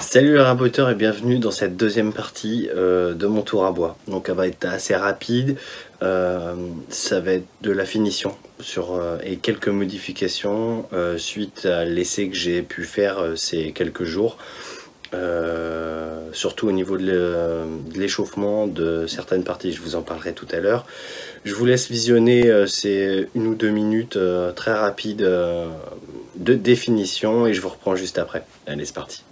Salut les raboteurs et bienvenue dans cette deuxième partie de mon tour à bois. Donc elle va être assez rapide, ça va être de la finition et quelques modifications suite à l'essai que j'ai pu faire ces quelques jours. Surtout au niveau de l'échauffement de certaines parties, je vous en parlerai tout à l'heure. Je vous laisse visionner ces 1 ou 2 minutes très rapides de définition et je vous reprends juste après. Allez, c'est parti.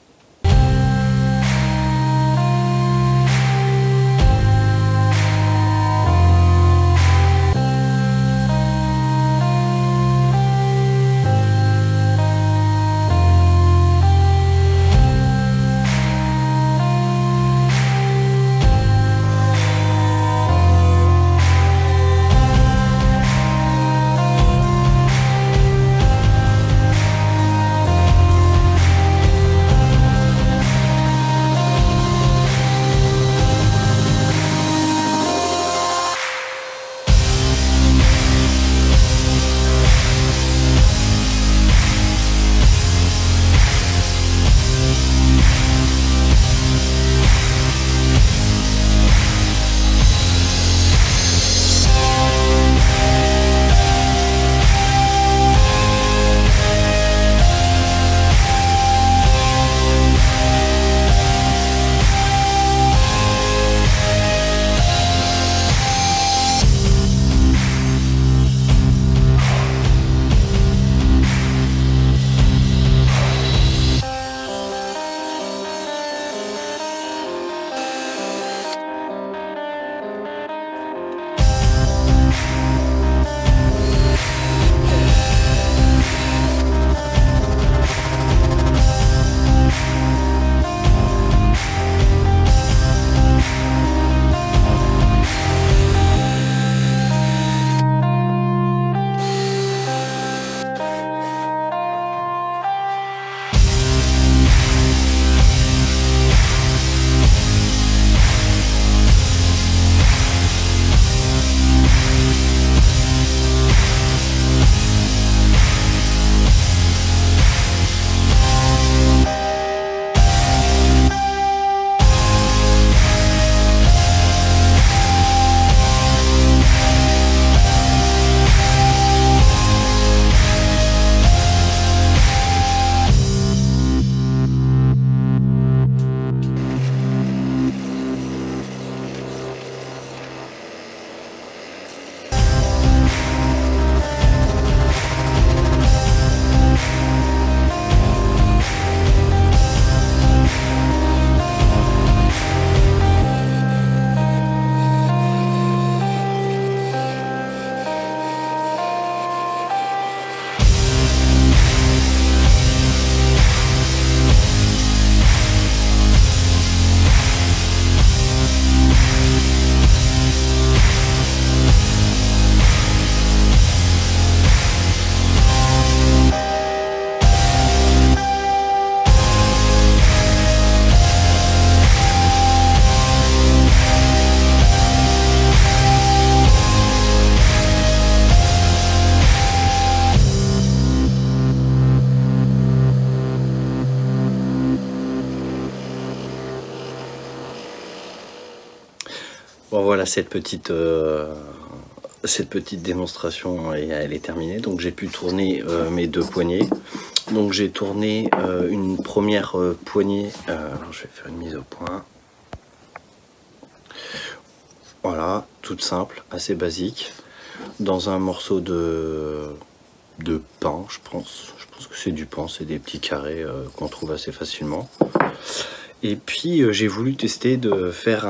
Bon voilà, cette petite démonstration, elle est terminée. Donc j'ai pu tourner mes 2 poignées. Donc j'ai tourné une première poignée. Alors je vais faire une mise au point. Voilà, toute simple, assez basique. Dans un morceau de pain, je pense. Je pense que c'est du pain, c'est des petits carrés qu'on trouve assez facilement. Et puis j'ai voulu tester de faire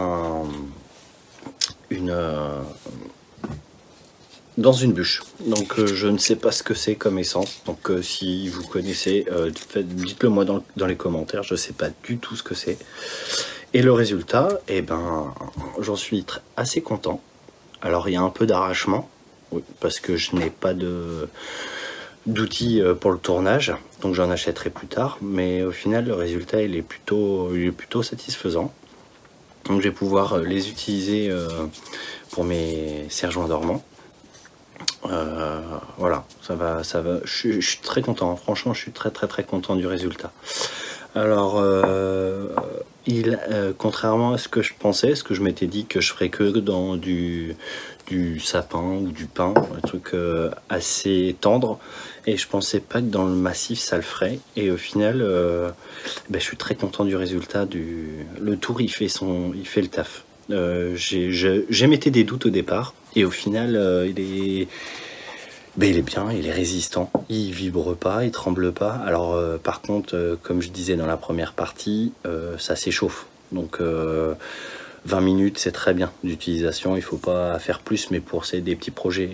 dans une bûche. Donc je ne sais pas ce que c'est comme essence, donc si vous connaissez, dites-le moi dans les commentaires. Je ne sais pas du tout ce que c'est. Et le résultat, eh ben, j'en suis assez content. Alors il y a un peu d'arrachement, oui, parce que je n'ai pas d'outils pour le tournage, donc j'en achèterai plus tard, mais au final le résultat il est plutôt satisfaisant. Donc je vais pouvoir les utiliser pour mes serre-joints dormants. Voilà, ça va. Je suis très content, franchement je suis très content du résultat. Alors contrairement à ce que je pensais, ce que je m'étais dit que je ferais que dans du sapin ou du pin, un truc assez tendre, et je pensais pas que dans le massif ça le ferait, et au final je suis très content du résultat. Le tour il fait le taf. J'émettais des doutes au départ, et au final il est bien, il est résistant, il vibre pas, il tremble pas. Alors par contre, comme je disais dans la première partie, ça s'échauffe. Donc 20 minutes c'est très bien d'utilisation, il faut pas faire plus, mais pour des petits projets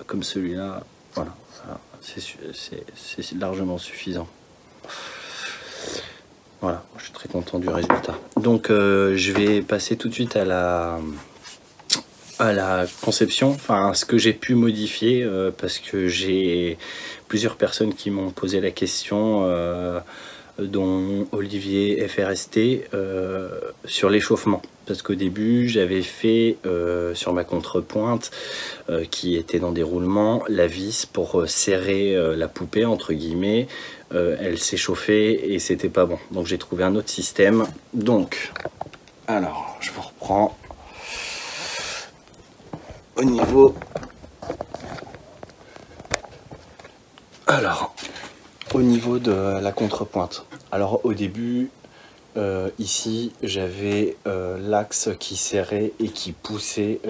comme celui-là, voilà, c'est largement suffisant. Voilà, je suis très content du résultat. Donc je vais passer tout de suite à la conception, enfin ce que j'ai pu modifier, parce que j'ai plusieurs personnes qui m'ont posé la question, dont Olivier FRST, sur l'échauffement. Parce qu'au début j'avais fait sur ma contrepointe, qui était dans des roulements, la vis pour serrer la poupée entre guillemets. Elle s'échauffait et c'était pas bon, donc j'ai trouvé un autre système. Donc alors je vous reprends au niveau, alors au niveau de la contrepointe. Alors au début ici j'avais l'axe qui serrait et qui poussait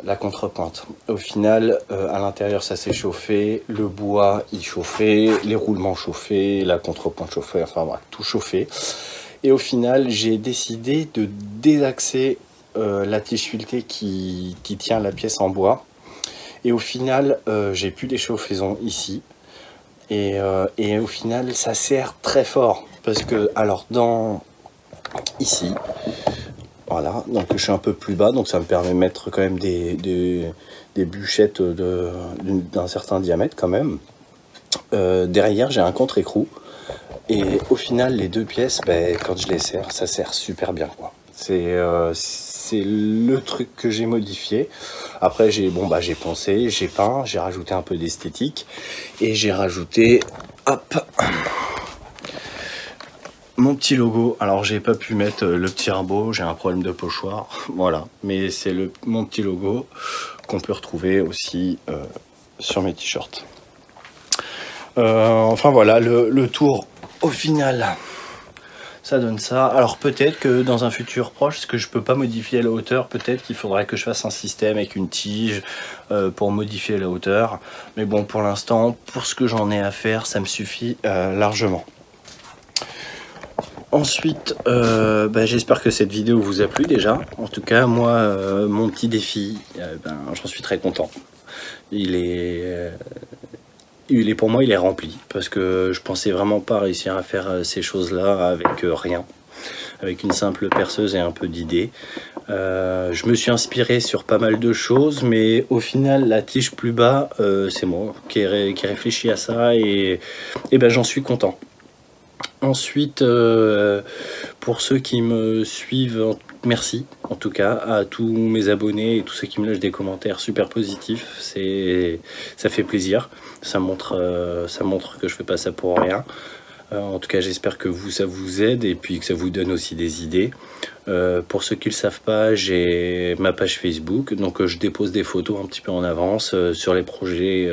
la contrepointe. Au final à l'intérieur ça s'est chauffé, le bois il chauffait, les roulements chauffaient, la contrepointe chauffait, enfin voilà, tout chauffait. Et au final j'ai décidé de désaxer la tige filetée qui tient la pièce en bois, et au final j'ai plus d'échauffaison ici, et au final ça serre très fort, parce que alors ici voilà, donc je suis un peu plus bas, donc ça me permet de mettre quand même des bûchettes d'un certain diamètre quand même. Derrière j'ai un contre-écrou, et au final les deux pièces, quand je les serre, ça serre super bien quoi. C'est le truc que j'ai modifié. Après j'ai poncé, j'ai peint, j'ai rajouté un peu d'esthétique, et j'ai rajouté mon petit logo. Alors j'ai pas pu mettre le petit rabot, j'ai un problème de pochoir, voilà, mais c'est mon petit logo qu'on peut retrouver aussi sur mes t-shirts. Enfin voilà, le tour au final ça donne ça. Alors peut-être que dans un futur proche, ce que je peux pas modifier la hauteur, peut-être qu'il faudrait que je fasse un système avec une tige pour modifier la hauteur, mais bon, pour l'instant, pour ce que j'en ai à faire, ça me suffit largement. Ensuite, j'espère que cette vidéo vous a plu déjà. En tout cas, moi, mon petit défi, j'en suis très content. Pour moi, il est rempli, parce que je pensais vraiment pas réussir à faire ces choses-là avec rien, avec une simple perceuse et un peu d'idées. Je me suis inspiré sur pas mal de choses, mais au final, la tige plus bas, c'est moi qui ai réfléchi à ça, et j'en suis content. Ensuite, pour ceux qui me suivent, merci en tout cas à tous mes abonnés et tous ceux qui me lâchent des commentaires super positifs. Ça fait plaisir, ça montre que je fais pas ça pour rien. En tout cas, j'espère que ça vous aide, et puis que ça vous donne aussi des idées. Pour ceux qui ne le savent pas, j'ai ma page Facebook, donc je dépose des photos un petit peu en avance sur les projets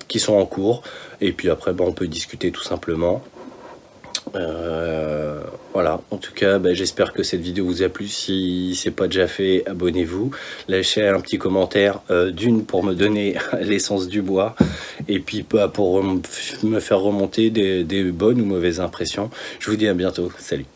qui sont en cours, et puis après on peut discuter tout simplement. Voilà, en tout cas j'espère que cette vidéo vous a plu. Si c'est pas déjà fait, abonnez-vous, lâchez un petit commentaire, d'une pour me donner l'essence du bois, et puis pour me faire remonter des bonnes ou mauvaises impressions. Je vous dis à bientôt, salut.